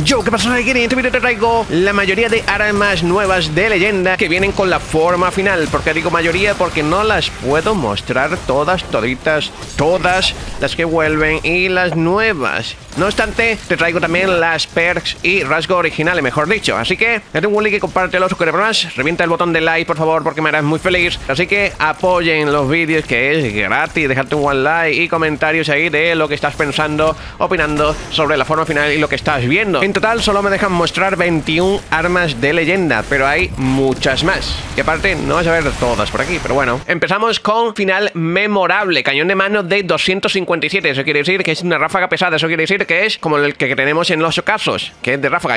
Yo, ¿qué pasa aquí? En este vídeo te traigo la mayoría de armas nuevas de leyenda que vienen con la forma final. ¿Por qué digo mayoría? Porque no las puedo mostrar todas las que vuelven y las nuevas. No obstante, te traigo también las perks y rasgos originales, mejor dicho. Así que date un like y compártelo, suscríbete más, revienta el botón de like, por favor, porque me harás muy feliz. Así que apoyen los vídeos, que es gratis. Dejarte un buen like y comentarios ahí de lo que estás pensando, opinando sobre la forma final y lo que estás viendo. En total solo me dejan mostrar 21 armas de leyenda, pero hay muchas más. Y aparte no vas a ver todas por aquí, pero bueno. Empezamos con final memorable, cañón de mano de 257. Eso quiere decir que es una ráfaga pesada. Eso quiere decir que es como el que tenemos en los ocasos, que es de ráfaga.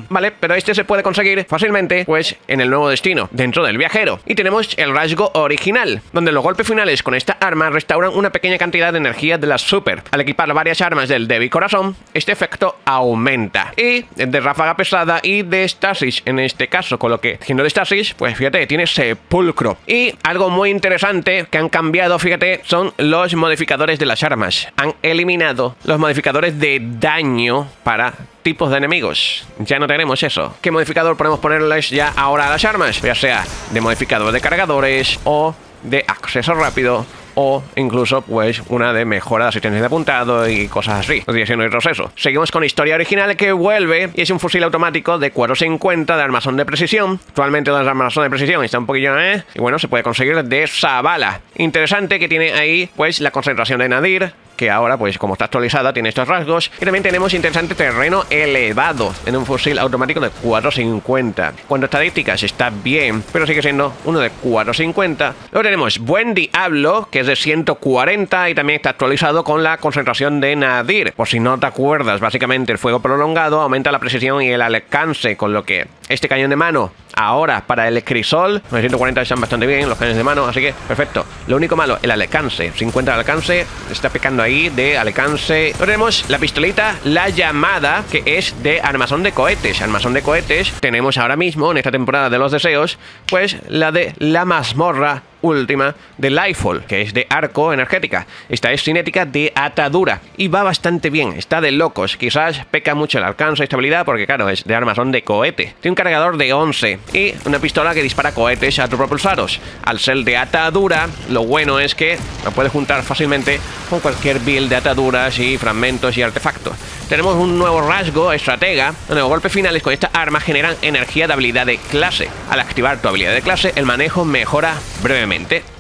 Vale, pero este se puede conseguir fácilmente pues en el nuevo destino, dentro del viajero. Y tenemos el rasgo original, donde los golpes finales con esta arma restauran una pequeña cantidad de energía de la super. Al equipar varias armas del débil corazón, este efecto aumenta. Y de ráfaga pesada y de estasis en este caso, con lo que siendo de estasis, pues fíjate, tiene sepulcro. Y algo muy interesante que han cambiado, fíjate, son los modificadores de las armas. Han eliminado los modificadores de daño para tipos de enemigos. Ya no tenemos eso. ¿Qué modificador podemos ponerles ya ahora a las armas? Ya sea de modificador de cargadores o de acceso rápido, o incluso pues una de mejora de asistencia de apuntado y cosas así. No sigue siendo el proceso. Seguimos con historia original, que vuelve y es un fusil automático de 450 de armazón de precisión. Actualmente el armazón de precisión está un poquillo y bueno, se puede conseguir de Zavala. Interesante que tiene ahí pues la concentración de Nadir, que ahora pues como está actualizada tiene estos rasgos. Y también tenemos interesante terreno elevado en un fusil automático de 450. Cuanto a estadísticas está bien, pero sigue siendo uno de 450. Luego tenemos Buen Diablo, que es de 140 y también está actualizado con la concentración de Nadir. Por si no te acuerdas, básicamente el fuego prolongado aumenta la precisión y el alcance, con lo que este cañón de mano ahora para el crisol, los 140 están bastante bien los cañones de mano, así que perfecto. Lo único malo, el alcance, 50 de alcance, está pecando ahí de alcance. Luego tenemos la pistolita, la llamada, que es de armazón de cohetes. Armazón de cohetes tenemos ahora mismo en esta temporada de los deseos, pues la de la mazmorra última de Lightfall, que es de arco energética. Esta es cinética de atadura y va bastante bien, está de locos. Quizás peca mucho el alcance y estabilidad porque claro, es de armazón de cohete. Tiene un cargador de 11 y una pistola que dispara cohetes autopropulsados. Al ser de atadura, lo bueno es que lo puedes juntar fácilmente con cualquier build de ataduras y fragmentos y artefactos. Tenemos un nuevo rasgo, estratega, donde los golpes finales con esta arma generan energía de habilidad de clase. Al activar tu habilidad de clase, el manejo mejora brevemente.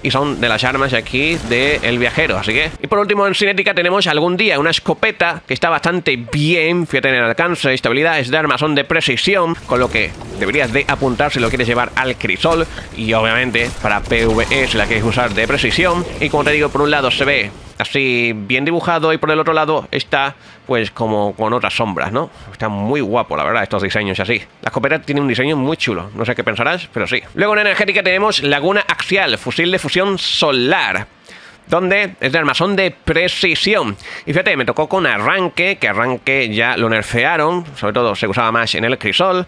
Y son de las armas aquí del viajero, así que... Y por último, en cinética tenemos algún día una escopeta que está bastante bien. Fíjate en el alcance y estabilidad, es de armazón de precisión, con lo que deberías de apuntar si lo quieres llevar al crisol. Y obviamente para PvE si la quieres usar de precisión. Y como te digo, por un lado se ve así bien dibujado y por el otro lado está pues como con otras sombras, ¿no? Está muy guapo, la verdad, estos diseños así. La escopeta tiene un diseño muy chulo, no sé qué pensarás, pero sí. Luego en energética tenemos Laguna Axial, fusil de fusión solar, donde es de armazón de precisión. Y fíjate, me tocó con arranque, que arranque ya lo nerfearon, sobre todo se usaba más en el crisol,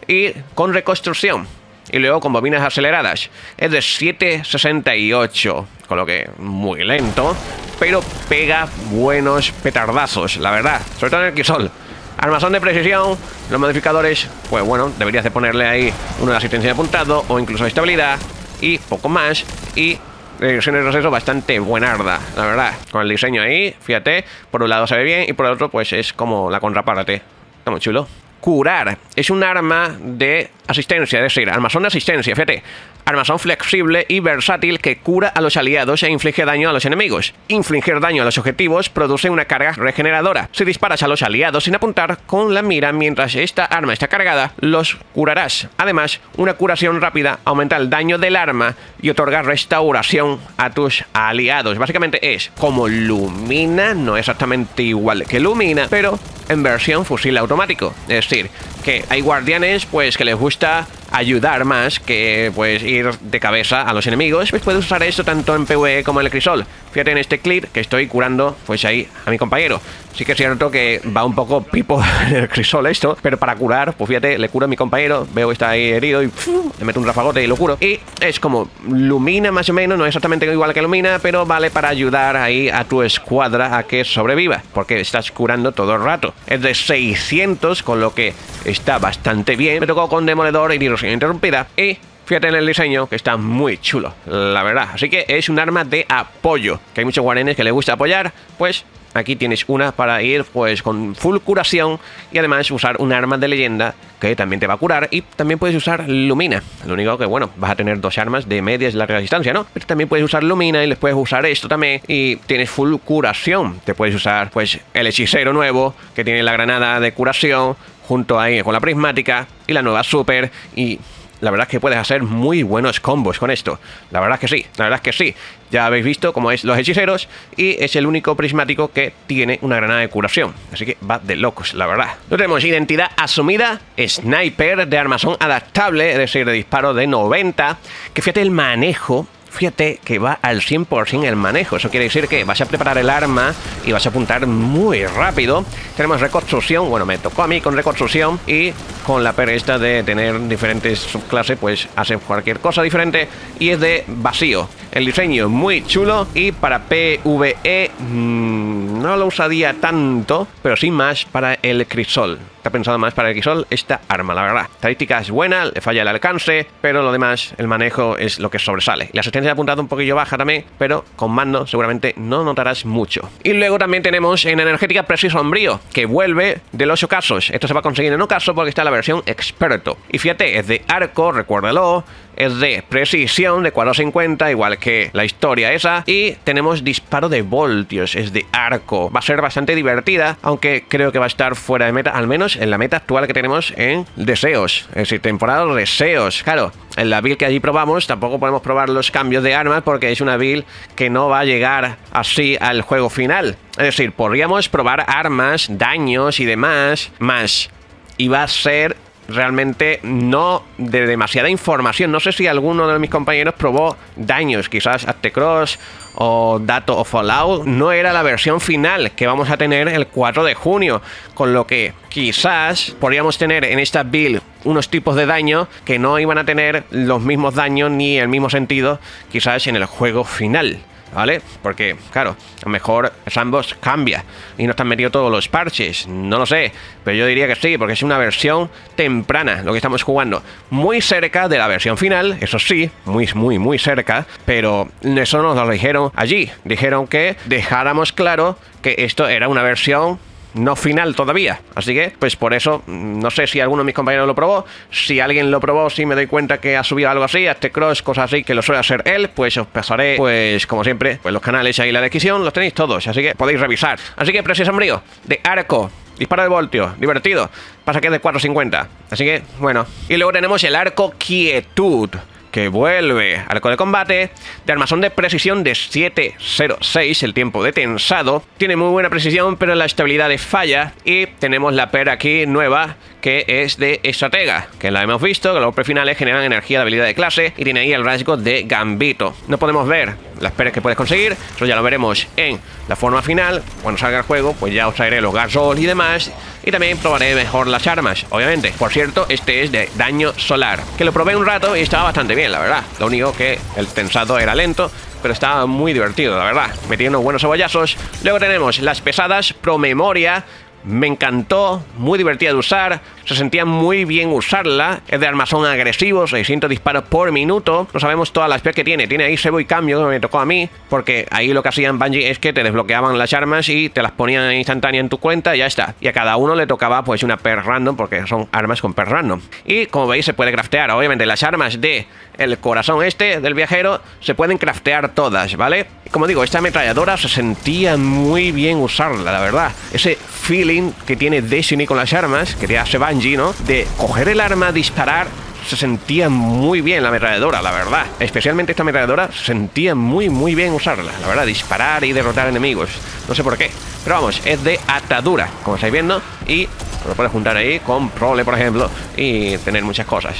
y con reconstrucción. Y luego con bobinas aceleradas. Es de 768, con lo que muy lento, pero pega buenos petardazos, la verdad, sobre todo en el crisol. Armazón de precisión, los modificadores, pues bueno, deberías de ponerle ahí uno de asistencia de apuntado o incluso de estabilidad y poco más. Y dirección de proceso bastante buenarda, la verdad. Con el diseño ahí, fíjate, por un lado se ve bien y por el otro pues es como la contraparte. Está muy chulo. Curar es un arma de asistencia, es decir, armazón de asistencia, fíjate. Armazón flexible y versátil que cura a los aliados e inflige daño a los enemigos. Infligir daño a los objetivos produce una carga regeneradora. Si disparas a los aliados sin apuntar con la mira mientras esta arma está cargada, los curarás. Además, una curación rápida aumenta el daño del arma y otorga restauración a tus aliados. Básicamente es como Lumina, no exactamente igual que Lumina, pero en versión fusil automático. Es decir, que hay guardianes pues que les gusta ayudar más que pues ir de cabeza a los enemigos, pues puedes usar esto tanto en PvE como en el crisol. Fíjate en este clip que estoy curando pues ahí a mi compañero. Sí que es cierto que va un poco pipo en el crisol esto, pero para curar, pues fíjate, le curo a mi compañero, veo que está ahí herido y le meto un rafagote y lo curo. Y es como Lumina más o menos, no es exactamente igual que Lumina, pero vale para ayudar ahí a tu escuadra a que sobreviva, porque estás curando todo el rato. Es de 600, con lo que está bastante bien. Me tocó con Demoledor y Diversión Interrumpida y fíjate en el diseño, que está muy chulo, la verdad. Así que es un arma de apoyo, que hay muchos guardianes que les gusta apoyar, pues aquí tienes una para ir pues con full curación y además usar un arma de leyenda que también te va a curar, y también puedes usar Lumina. Lo único que, bueno, vas a tener dos armas de media y larga distancia, ¿no? Pero también puedes usar Lumina y les puedes usar esto también y tienes full curación. Te puedes usar pues el hechicero nuevo que tiene la granada de curación junto ahí con la prismática y la nueva super, y la verdad es que puedes hacer muy buenos combos con esto. La verdad es que sí, la verdad es que sí. Ya habéis visto cómo es los hechiceros y es el único prismático que tiene una granada de curación. Así que va de locos, la verdad. Luego tenemos identidad asumida, sniper de armazón adaptable, es decir, de disparo de 90. Que fíjate el manejo. Fíjate que va al 100% el manejo. Eso quiere decir que vas a preparar el arma y vas a apuntar muy rápido. Tenemos reconstrucción. Bueno, me tocó a mí con reconstrucción, y con la pereza de tener diferentes subclases, pues hace cualquier cosa diferente. Y es de vacío. El diseño muy chulo, y para PvE no lo usaría tanto, pero sí más para el crisol. Está pensado más para el crisol esta arma, la verdad. Estadística es buena, le falla el alcance, pero lo demás, el manejo es lo que sobresale. La asistencia de apuntado un poquillo baja también, pero con mando seguramente no notarás mucho. Y luego también tenemos en energética Precio Sombrío, que vuelve de los ocasos. Esto se va a conseguir en ocaso porque está la versión experto. Y fíjate, es de arco, recuérdalo. Es de precisión de 450, igual que la historia esa. Y tenemos disparo de voltios, es de arco. Va a ser bastante divertida, aunque creo que va a estar fuera de meta, al menos en la meta actual que tenemos en Deseos. Es decir, temporada de Deseos. Claro, en la build que allí probamos tampoco podemos probar los cambios de armas porque es una build que no va a llegar así al juego final. Es decir, podríamos probar armas, daños y demás, más. Y va a ser realmente no de demasiada información. No sé si alguno de mis compañeros probó daños, quizás Aztecross o Dato o Fallout. No era la versión final que vamos a tener el 4 de junio, con lo que quizás podríamos tener en esta build unos tipos de daño que no iban a tener los mismos daños ni el mismo sentido quizás en el juego final, ¿vale? Porque, claro, a lo mejor Sandbox cambia y no están metidos todos los parches, no lo sé, pero yo diría que sí, porque es una versión temprana lo que estamos jugando, muy cerca de la versión final, eso sí, muy cerca, pero eso nos lo dijeron allí, dijeron que dejáramos claro que esto era una versión no final todavía, así que pues por eso no sé si alguno de mis compañeros lo probó. Si alguien lo probó, si me doy cuenta que ha subido algo así, Aztecross, cosas así, que lo suele hacer él, pues os pasaré, pues como siempre, pues los canales ahí en la descripción, los tenéis todos, así que podéis revisar. Así que Precio Sombrío de arco, disparo de voltio, divertido, pasa que es de 450, así que bueno. Y luego tenemos el arco Quietud, que vuelve. Arco de combate de armazón de precisión de 706, el tiempo de tensado. Tiene muy buena precisión, pero la estabilidad es falla. Y tenemos la PER aquí nueva, que es de estratega, que la hemos visto, que los finales generan energía de habilidad de clase, y tiene ahí el rasgo de gambito. No podemos ver las PERs que puedes conseguir, eso ya lo veremos en la forma final. Cuando salga el juego, pues ya os traeré los Garzol y demás, y también probaré mejor las armas, obviamente. Por cierto, este es de daño solar, que lo probé un rato y estaba bastante bien, la verdad. Lo único que el tensado era lento, pero estaba muy divertido, la verdad. Metí unos buenos cebollazos. Luego tenemos las pesadas Promemoria. Me encantó, muy divertida de usar, se sentía muy bien usarla. Es de armazón agresivo, 600 disparos por minuto. No sabemos todas las specs que tiene. Tiene ahí sebo y cambio, que me tocó a mí, porque ahí lo que hacían Bungie es que te desbloqueaban las armas y te las ponían instantánea en tu cuenta y ya está. Y a cada uno le tocaba pues una per random, porque son armas con per random. Y como veis se puede craftear, obviamente las armas de el corazón este del viajero se pueden craftear todas, ¿vale? Y como digo, esta ametralladora se sentía muy bien usarla, la verdad. Ese feeling que tiene Destiny con las armas, que te hace Bungie, ¿no? De coger el arma, disparar, se sentía muy bien la ametralladora, la verdad. Especialmente esta ametralladora se sentía muy bien usarla, la verdad. Disparar y derrotar enemigos, no sé por qué, pero vamos, es de atadura, como estáis viendo, y lo puedes juntar ahí con Prole, por ejemplo, y tener muchas cosas.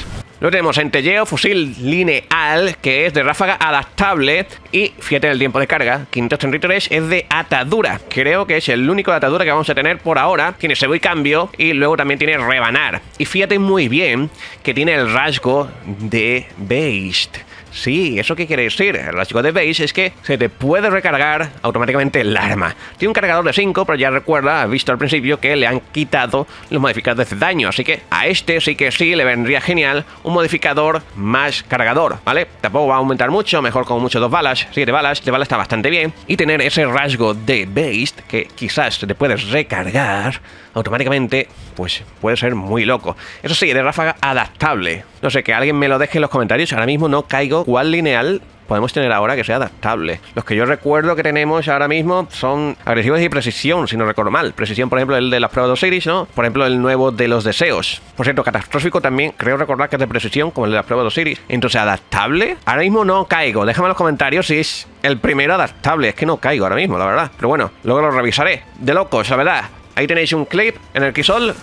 Luego tenemos Centelleo, fusil lineal, que es de ráfaga adaptable. Y fíjate el tiempo de carga, 533 es de atadura. Creo que es el único de atadura que vamos a tener por ahora. Tiene cebo y cambio y luego también tiene rebanar. Y fíjate muy bien que tiene el rasgo de Beast. Sí, ¿eso qué quiere decir? El rasgo de Base es que se te puede recargar automáticamente el arma. Tiene un cargador de 5, pero ya recuerda, has visto al principio que le han quitado los modificadores de daño. Así que a este sí que sí le vendría genial un modificador más cargador, ¿vale? Tampoco va a aumentar mucho, mejor con mucho 2 balas, 7 balas. De balas está bastante bien. Y tener ese rasgo de Base que quizás te puedes recargar automáticamente, pues puede ser muy loco. Eso sí, de ráfaga adaptable. No sé, que alguien me lo deje en los comentarios. Ahora mismo no caigo cuál lineal podemos tener ahora que sea adaptable. Los que yo recuerdo que tenemos ahora mismo son agresivos y precisión, si no recuerdo mal. Precisión, por ejemplo, el de las pruebas de Osiris, ¿no? Por ejemplo, el nuevo de los deseos. Por cierto, catastrófico también, creo recordar que es de precisión, como el de las pruebas de Osiris. Entonces, ¿adaptable? Ahora mismo no caigo. Déjame en los comentarios si es el primero adaptable. Es que no caigo ahora mismo, la verdad. Pero bueno, luego lo revisaré. De locos, la verdad. Ahí tenéis un clip en el Kisol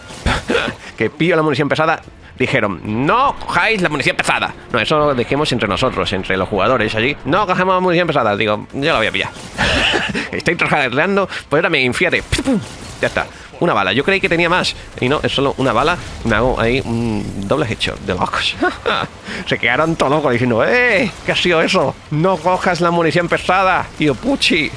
que pillo la munición pesada. Dijeron, no cojáis la munición pesada. No, eso lo dijimos entre nosotros, entre los jugadores allí. No cogemos munición pesada. Digo, yo la voy a pillar. Estoy trajeando, pues yo también, fíjate. Ya está. Una bala. Yo creí que tenía más. Y no, es solo una bala. Me hago ahí un doble headshot de locos. Se quedaron todos locos diciendo, ¿qué ha sido eso? No cojas la munición pesada, tío Puchi.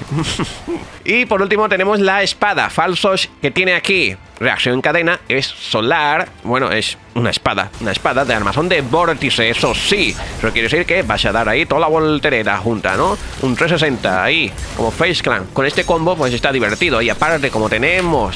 Y por último tenemos la espada. Falsos que tiene aquí. Reacción en cadena. Es solar. Bueno, es una espada. Una espada de armazón de vórtice. Eso sí. Eso quiere decir que vas a dar ahí toda la voltereta junta, ¿no? Un 360 ahí. Como Face Clan. Con este combo pues está divertido. Y aparte como tenemos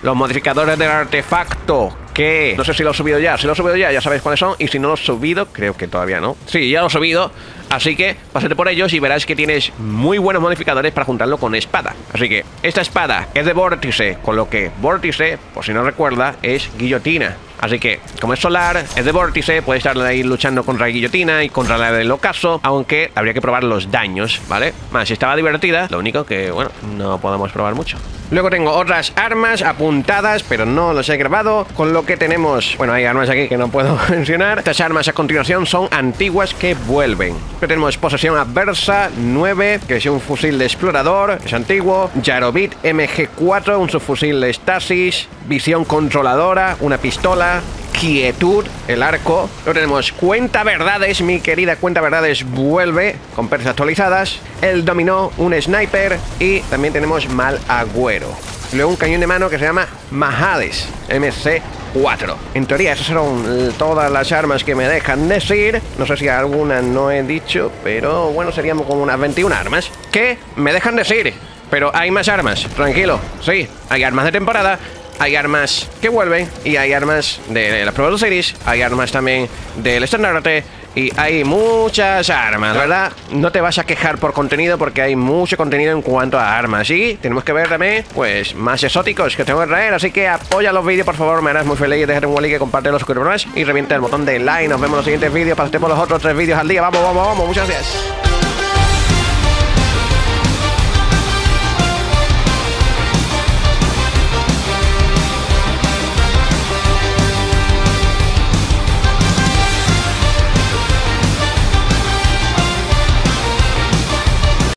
los modificadores del artefacto, que no sé si lo he subido ya. Si lo he subido ya sabéis cuáles son. Y si no lo he subido, creo que todavía no. Sí, ya lo he subido. Así que pásate por ellos y verás que tienes muy buenos modificadores para juntarlo con espada. Así que esta espada es de vórtice, con lo que vórtice, por si no recuerda, es guillotina. Así que, como es solar, es de vórtice, puede estar ahí luchando contra la guillotina y contra la del ocaso, aunque habría que probar los daños, ¿vale? Más, si estaba divertida, lo único que, bueno, no podemos probar mucho. Luego tengo otras armas apuntadas, pero no los he grabado, con lo que tenemos, bueno, hay armas aquí que no puedo mencionar. Estas armas a continuación son antiguas que vuelven. Pero tenemos posesión adversa 9, que es un fusil de explorador, es antiguo. Jarobit MG4, un subfusil de estasis. Visión controladora, una pistola. Quietud, el arco. Luego tenemos Cuenta Verdades, mi querida Cuenta Verdades vuelve con perks actualizadas. El dominó, un sniper. Y también tenemos Mal Agüero. Luego un cañón de mano que se llama Mahades MC4. En teoría esas son todas las armas que me dejan decir. No sé si alguna no he dicho, pero bueno, seríamos como unas 21 armas que me dejan decir. Pero hay más armas, tranquilo. Sí, hay armas de temporada, hay armas que vuelven y hay armas de las pruebas de Osiris, hay armas también del estandarte y hay muchas armas, ¿verdad? No te vas a quejar por contenido porque hay mucho contenido en cuanto a armas y tenemos que ver también, pues, más exóticos que tengo que traer, así que apoya los vídeos, por favor, me harás muy feliz, déjate un like, compártelo, suscríbete y revienta el botón de like. Nos vemos en los siguientes vídeos, pásate por los otros 3 vídeos al día, vamos, muchas gracias.